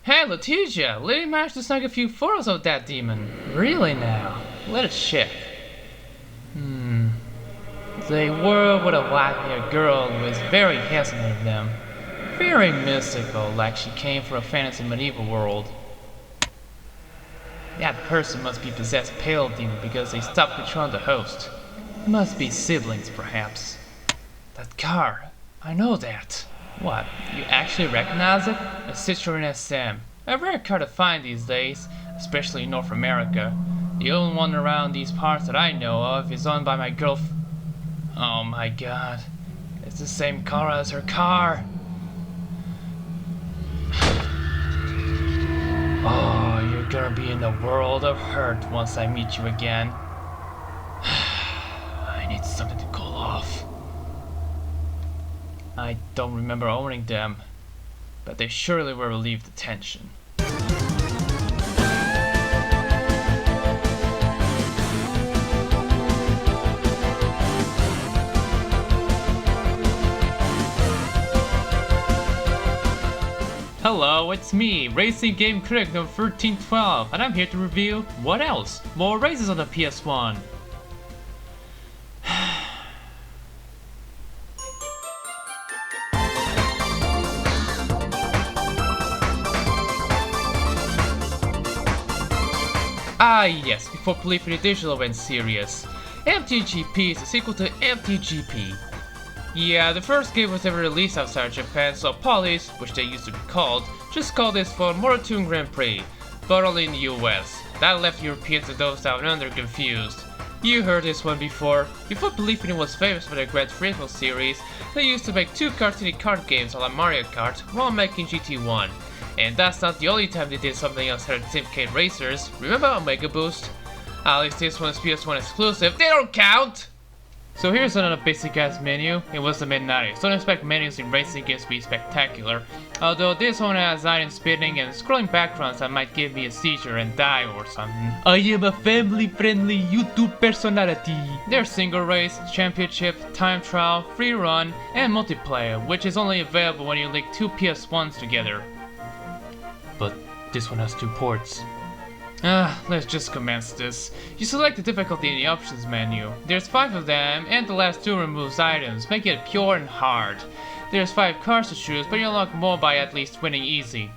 Hey Letitia, Lily managed to snag a few photos of that demon. Really now? Let us check. They were with a white-haired girl who was very handsome of them. Very mystical, like she came from a fantasy medieval world. That person must be possessed pale demon because they stopped controlling the host. Must be siblings, perhaps. That car, I know that. What, you actually recognize it? A Citroen SM. A rare car to find these days, especially in North America. The only one around these parts that I know of is owned by my Oh my god. It's the same car as her car. Oh, you're gonna be in a world of hurt once I meet you again. I need something to cool off. I don't remember owning them, but they surely will relieve the tension. Hello, it's me, Racing Game Critic number 1312, and I'm here to review what else? More races on the PS1. Ah yes, before Polyphony Digital went serious. MTGP is a sequel to MTGP. Yeah, the first game was never released outside Japan, so Polys, which they used to be called, just called this for Toon Grand Prix, but only in the US. That left Europeans and those down under confused. You heard this one before. Before Polyphony was famous for their Gran Turismo series, they used to make two cartoony kart games like Mario Kart while making GT1. And that's not the only time they did something else other than simcade racers. Remember Omega Boost? At least this one is PS1 exclusive. They don't count! So here's another basic ass menu. It was the mid-90s. Don't expect menus in racing games to be spectacular. Although this one has item spinning and scrolling backgrounds that might give me a seizure and die or something. I am a family-friendly YouTube personality. There's single race, championship, time trial, free run, and multiplayer, which is only available when you link two PS1s together. But this one has two ports. Let's just commence this. You select the difficulty in the options menu. There's 5 of them, and the last 2 removes items, making it pure and hard. There's 5 cars to choose, but you unlock more by at least winning easy.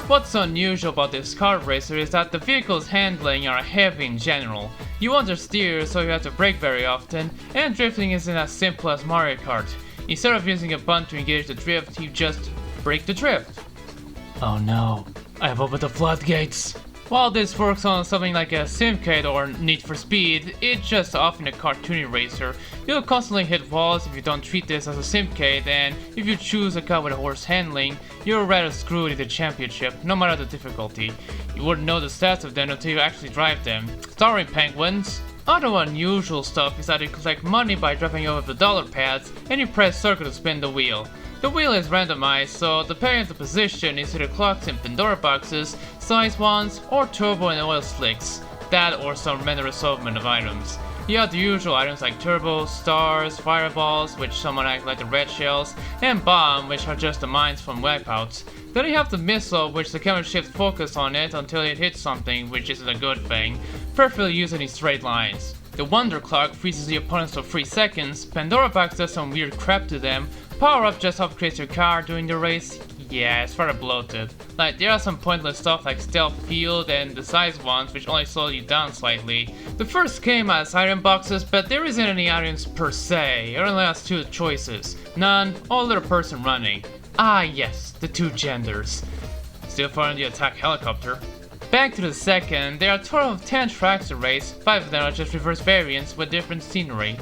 What's unusual about this kart racer is that the vehicle's handling are heavy in general. You understeer, so you have to brake very often, and drifting isn't as simple as Mario Kart. Instead of using a button to engage the drift, you just brake the drift. Oh no, I've opened the floodgates. While this works on something like a simcade or Need for Speed, it's just often a cartoony racer. You'll constantly hit walls if you don't treat this as a simcade, and if you choose a car with a horse handling, you're rather screwed in the championship, no matter the difficulty. You wouldn't know the stats of them until you actually drive them. Starring penguins. Other unusual stuff is that you collect money by dropping over the dollar pads, and you press circle to spin the wheel. The wheel is randomized, so depending on the position, it's either clocks in Pandora boxes, size ones, or turbo and oil slicks. That or some random assortment of items. You have the usual items like turbos, stars, fireballs, which somewhat act like the red shells, and bomb, which are just the mines from wipeouts. Then you have the missile, which the camera shifts focus on it until it hits something, which isn't a good thing, preferably used in straight lines. The Wonder Clock freezes the opponents for 3 seconds, Pandora Box does some weird crap to them, Power Up just upgrades your car during the race. Yeah, it's rather bloated. Like, there are some pointless stuff like Stealth Field and the size ones which only slow you down slightly. The first game has item boxes, but there isn't any items per se, it only has 2 choices. None, or a little person running. Ah yes, the 2 genders. Still firing the attack helicopter. Back to the second, there are a total of 10 tracks to race, 5 of them are just reverse variants with different scenery.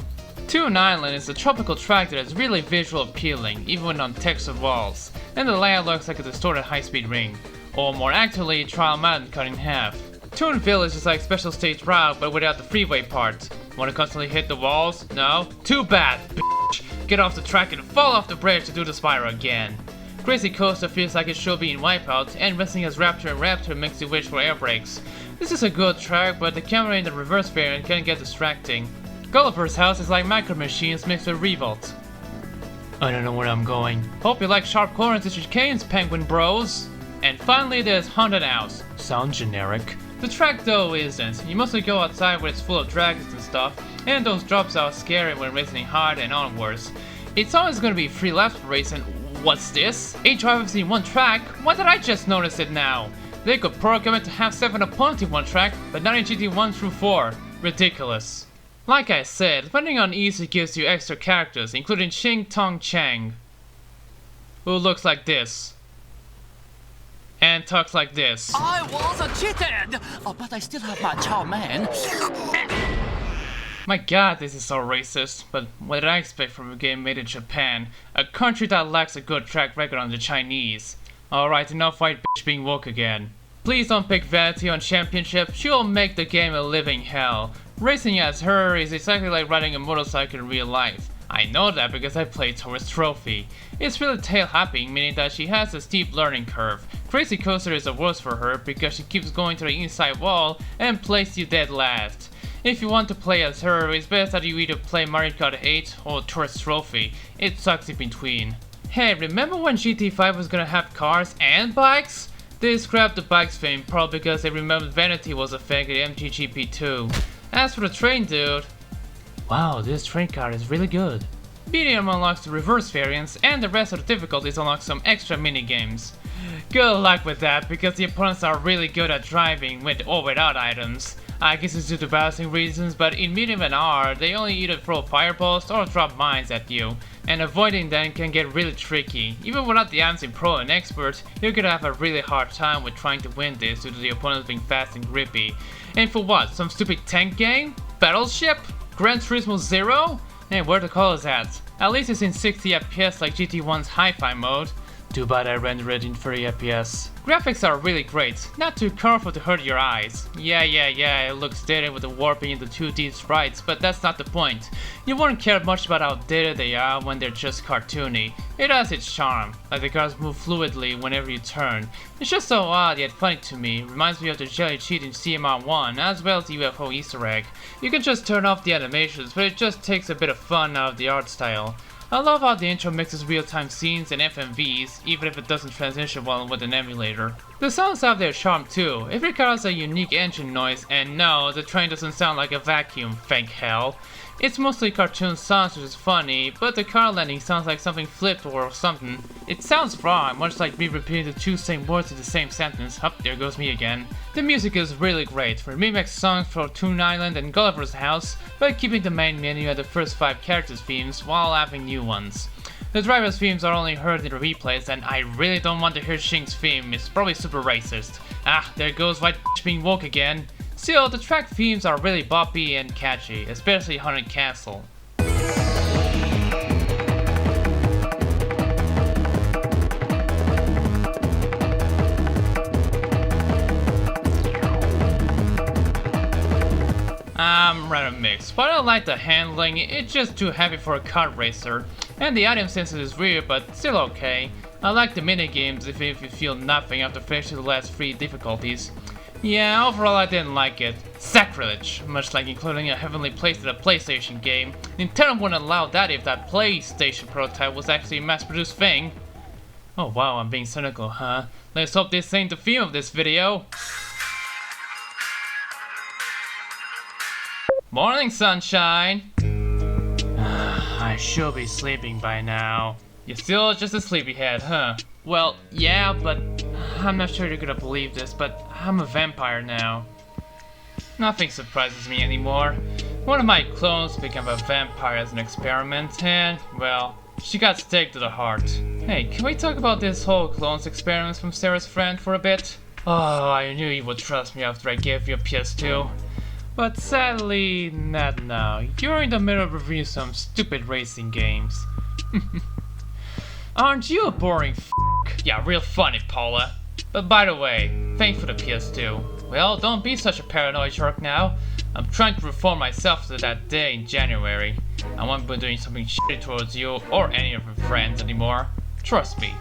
Toon Island is a tropical track that is really visual appealing, even when on textured walls, and the layout looks like a distorted high-speed ring, or more accurately, Trial Mountain cut in half. Toon Village is like Special Stage Route, but without the freeway part. Want to constantly hit the walls? No? Too bad, bitch! Get off the track and fall off the bridge to do the spiral again. Crazy Coaster feels like it should be in Wipeout, and racing as Raptor and Raptor makes you wish for air brakes. This is a good track, but the camera in the reverse variant can get distracting. Gulliver's House is like Micro Machines mixed with Revolt. I don't know where I'm going. Hope you like sharp corners and chicanes, Penguin Bros. And finally there's Haunted House. Sounds generic. The track though isn't. You mostly go outside where it's full of dragons and stuff, and those drops are scary when racing hard and onwards. It's always gonna be 3 laps per race, and what's this? 8 drivers in one track? Why did I just notice it now? They could program it to have 7 opponents in one track, but not in GT1 through 4. Ridiculous. Like I said, depending on easy gives you extra characters, including Ching Tong Chang, who looks like this. And talks like this. I was cheated! Oh, but I still have my chow man. My god, this is so racist, but what did I expect from a game made in Japan? A country that lacks a good track record on the Chinese. Alright, enough white bitch being woke again. Please don't pick Vanity on Championship, she will make the game a living hell. Racing as her is exactly like riding a motorcycle in real life. I know that because I played Tourist Trophy. It's really tail hopping, meaning that she has a steep learning curve. Crazy Coaster is the worst for her because she keeps going to the inside wall and places you dead last. If you want to play as her, it's best that you either play Mario Kart 8 or Tourist Trophy. It sucks in between. Hey, remember when GT5 was gonna have cars and bikes? They scrapped the bikes thing probably because they remembered Vanity was a fake at MTGP2. As for the train dude, wow, this train car is really good. Medium unlocks the reverse variants, and the rest of the difficulties unlock some extra minigames. Good luck with that, because the opponents are really good at driving with or without items. I guess it's due to balancing reasons, but in medium and R, they only either throw fireballs or drop mines at you, and avoiding them can get really tricky. Even without the items in Pro and Expert, you're gonna have a really hard time with trying to win this due to the opponents being fast and grippy. And for what, some stupid tank game? Battleship? Gran Turismo 0? Hey, where the call is at? At least it's in 60 FPS like GT1's Hi-Fi mode. Too bad I rendered it in 30 FPS. Graphics are really great, not too colorful to hurt your eyes. Yeah, it looks dated with the warping into 2D sprites, but that's not the point. You won't care much about how dated they are when they're just cartoony. It has its charm, like the cars move fluidly whenever you turn. It's just so odd yet funny to me, reminds me of the jelly cheat in CMR1 as well as the UFO Easter egg. You can just turn off the animations, but it just takes a bit of fun out of the art style. I love how the intro mixes real-time scenes and FMVs, even if it doesn't transition well with an emulator. The sounds have their charm too. Every car has a unique engine noise, and no, the train doesn't sound like a vacuum, thank hell. It's mostly cartoon sounds, which is funny, but the car landing sounds like something flipped or something. It sounds wrong, much like me repeating the 2 same words in the same sentence. Up, there goes me again. The music is really great, for remix songs for Toon Island and Gulliver's House, but keeping the main menu at the first 5 characters' themes while adding new ones. The driver's themes are only heard in the replays, and I really don't want to hear Shing's theme, it's probably super racist. Ah, there goes white bitch being woke again. Still, the track themes are really boppy and catchy, especially Haunted Castle. I'm rather mixed, but I like the handling, it's just too heavy for a kart racer. And the item sense is weird, but still okay. I like the minigames even if you feel nothing after finishing the last 3 difficulties. Yeah, overall I didn't like it. Sacrilege, much like including a heavenly place in a PlayStation game. Nintendo wouldn't allow that if that PlayStation prototype was actually a mass-produced thing. Oh wow, I'm being cynical, huh? Let's hope this ain't the theme of this video. Morning, sunshine! I should be sleeping by now. You're still just a sleepyhead, huh? Well, yeah, but I'm not sure you're gonna believe this, but I'm a vampire now. Nothing surprises me anymore. One of my clones became a vampire as an experiment, and, well, she got staked to the heart. Hey, can we talk about this whole clones experiment from Sarah's friend for a bit? Oh, I knew you would trust me after I gave you a PS2. But sadly, not now. You're in the middle of reviewing some stupid racing games. Aren't you a boring f***? Yeah, real funny, Paula. But by the way, thanks for the PS2. Well, don't be such a paranoid jerk now. I'm trying to reform myself to that day in January. I won't be doing something shitty towards you or any of your friends anymore. Trust me.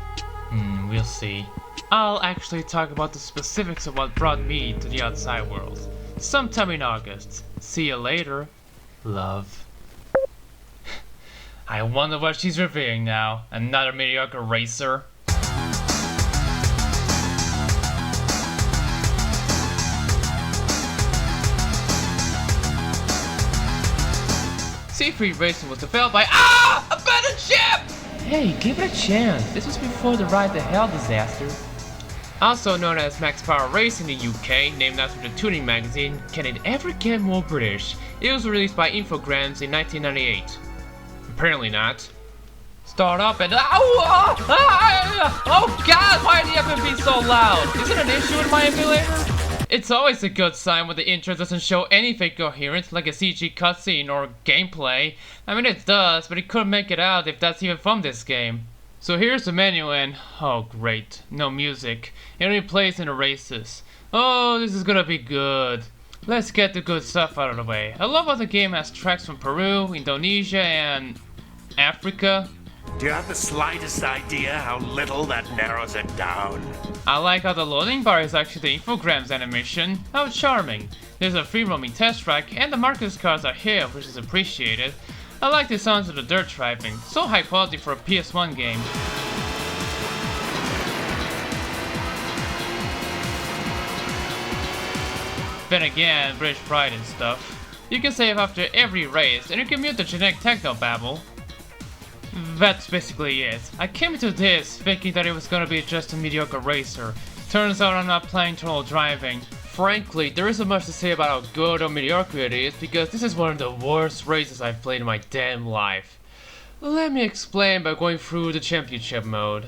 We'll see. I'll actually talk about the specifics of what brought me to the outside world sometime in August. See you later. Love. I wonder what she's reviewing now. Another mediocre racer? C3 Racing was developed by abandoned ship! Hey, give it a chance. This was before the Ride to Hell disaster. Also known as Max Power Racing in the UK, named after the tuning magazine, can it ever get more British? It was released by Infogrames in 1998. Apparently not. Start up and oh god, why do you have to be so loud? Is it an issue with my emulator? It's always a good sign when the intro doesn't show anything coherent, like a CG cutscene or gameplay. I mean it does, but it couldn't make it out if that's even from this game. So here's the menu and, oh great, no music. It only plays in the races. Oh, this is gonna be good. Let's get the good stuff out of the way. I love how the game has tracks from Peru, Indonesia, and Africa. Do you have the slightest idea how little that narrows it down? I like how the loading bar is actually the Infogrames animation. How charming. There's a free roaming test track and the Marcus cars are here, which is appreciated. I like the sounds of the dirt driving, so high quality for a PS1 game. Then again, British pride and stuff. You can save after every race and you can mute the generic techno babble. That's basically it. I came into this thinking that it was gonna be just a mediocre racer. Turns out I'm not playing Total Driving. Frankly, there isn't much to say about how good or mediocre it is because this is one of the worst races I've played in my damn life. Let me explain by going through the championship mode.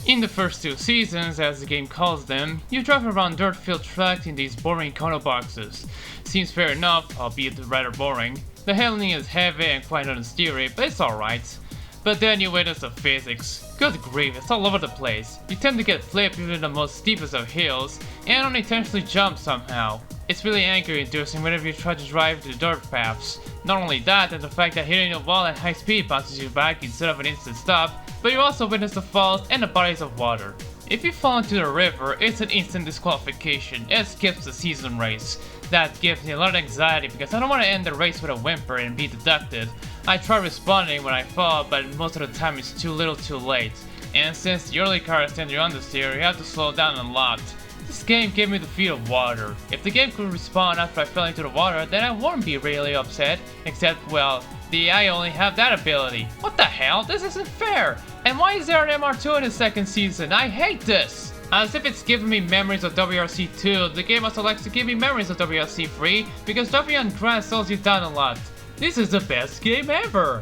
In the first two seasons, as the game calls them, you drive around dirt-filled tracks in these boring cono boxes. Seems fair enough, albeit rather boring. The handling is heavy and quite unsteery, but it's alright. But then you witness the physics. Good grief, it's all over the place. You tend to get flipped even in the most steepest of hills, and unintentionally jump somehow. It's really anger-inducing whenever you try to drive the dirt paths. Not only that, and the fact that hitting a wall at high speed bounces you back instead of an instant stop, but you also witness the falls and the bodies of water. If you fall into the river, it's an instant disqualification. It skips the season race. That gives me a lot of anxiety because I don't want to end the race with a whimper and be deducted. I try responding when I fall, but most of the time it's too little too late. And since the early cars tend to understeer, you have to slow down a lot. This game gave me the feel of water. If the game could respawn after I fell into the water, then I wouldn't be really upset. Except, well, the AI only have that ability. What the hell? This isn't fair! And why is there an MR2 in the second season? I hate this! As if it's giving me memories of WRC 2, the game also likes to give me memories of WRC 3 because W on grass slows you down a lot. This is the best game ever!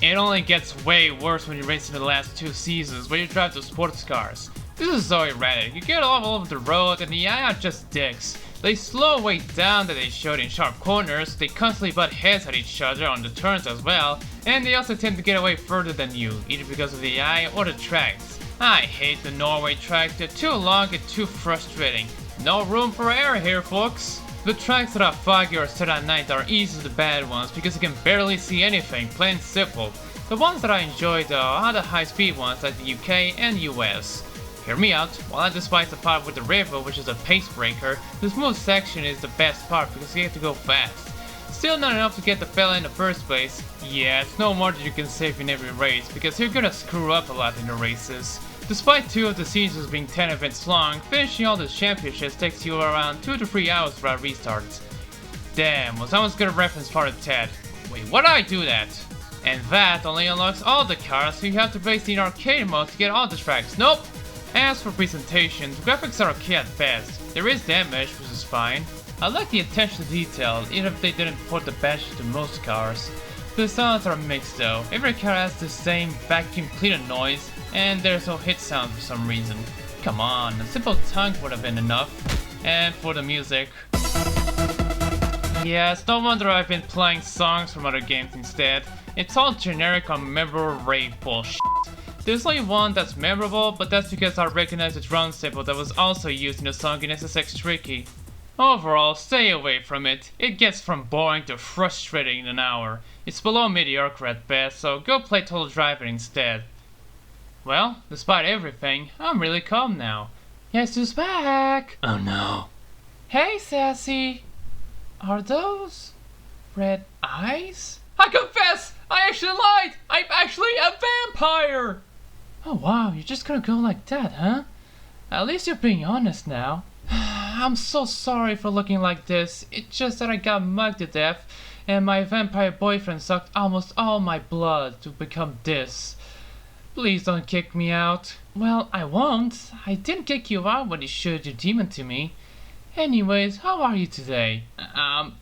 It only gets way worse when you race in the last two seasons where you drive the sports cars. This is so erratic, you get all over the road and the AI are just dicks. They slow way down that they showed in sharp corners, they constantly butt heads at each other on the turns as well, and they also tend to get away further than you, either because of the AI or the tracks. I hate the Norway tracks, they're too long and too frustrating. No room for error here, folks. The tracks that are foggy or set at night are easily the bad ones because you can barely see anything, plain simple. The ones that I enjoy though are the high speed ones like the UK and US. Hear me out, while I despise the part with the river which is a pace breaker, the smooth section is the best part because you have to go fast. Still not enough to get the fella in the first place. Yeah, it's no more that you can save in every race because you're gonna screw up a lot in the races. Despite two of the seasons being 10 events long, finishing all the championships takes you around 2 to 3 hours without restarts. Damn, was someone's gonna reference part of Ted. Wait, why did I do that? And that only unlocks all the cars, so you have to place the arcade mode to get all the tracks. Nope! As for presentation, the graphics are okay at best. There is damage, which is fine. I like the attention to detail, even if they didn't put the badge to most cars. The sounds are mixed though. Every car has the same vacuum cleaner noise, and there's no hit sound for some reason. Come on, a simple tongue would have been enough. And for the music. Yes, no wonder I've been playing songs from other games instead. It's all generic unmemorable rave bullshit. There's only one that's memorable, but that's because I recognize the drum sample that was also used in the song in SSX Tricky. Overall, stay away from it. It gets from boring to frustrating in an hour. It's below mediocre at best, so go play Total Driving instead. Well, despite everything, I'm really calm now. Yes, who's back? Oh no. Hey, Sassy. Are those red eyes? I confess, I actually lied! I'm actually a vampire! Oh wow, you're just gonna go like that, huh? At least you're being honest now. I'm so sorry for looking like this. It's just that I got mugged to death and my vampire boyfriend sucked almost all my blood to become this. Please don't kick me out. Well, I won't. I didn't kick you out when you showed your demon to me. Anyways, how are you today?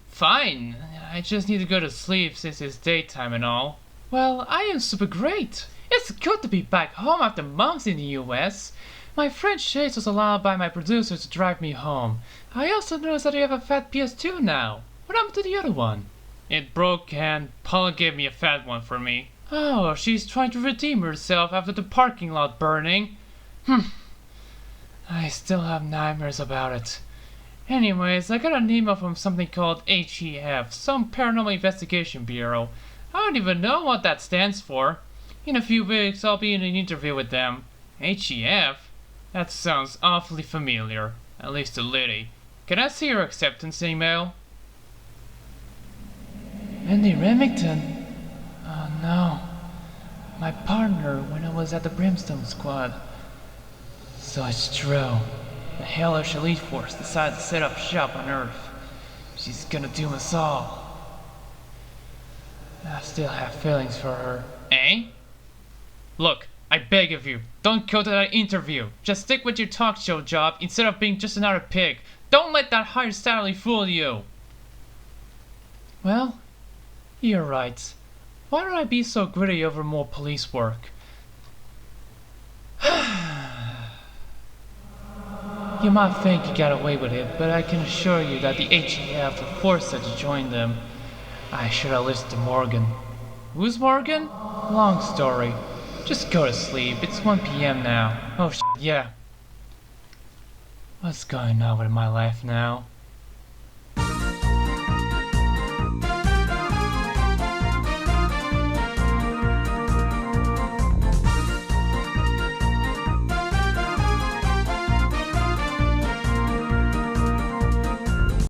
Fine. I just need to go to sleep since it's daytime and all. Well, I am super great. It's good to be back home after months in the US. My friend Chase was allowed by my producer to drive me home. I also noticed that you have a fat PS2 now. What happened to the other one? It broke and Paula gave me a fat one for me. Oh, she's trying to redeem herself after the parking lot burning. I still have nightmares about it. Anyways, I got an email from something called HEF, some paranormal investigation bureau. I don't even know what that stands for. In a few weeks, I'll be in an interview with them. HEF? That sounds awfully familiar. At least to Liddy. Can I see your acceptance email? Wendy Remington? Oh no. My partner when I was at the Brimstone Squad. So it's true. The hellish elite force decided to set up shop on Earth. She's gonna doom us all. I still have feelings for her. Eh? Look, I beg of you, don't go to that interview. Just stick with your talk show job instead of being just another pig. Don't let that higher salary fool you. Well, you're right. Why do I be so gritty over more police work? You might think you got away with it, but I can assure you that the HEF will force us to join them. I should have listened to Morgan. Who's Morgan? Long story. Just go to sleep. It's 1 PM now. Oh yeah. What's going on with my life now?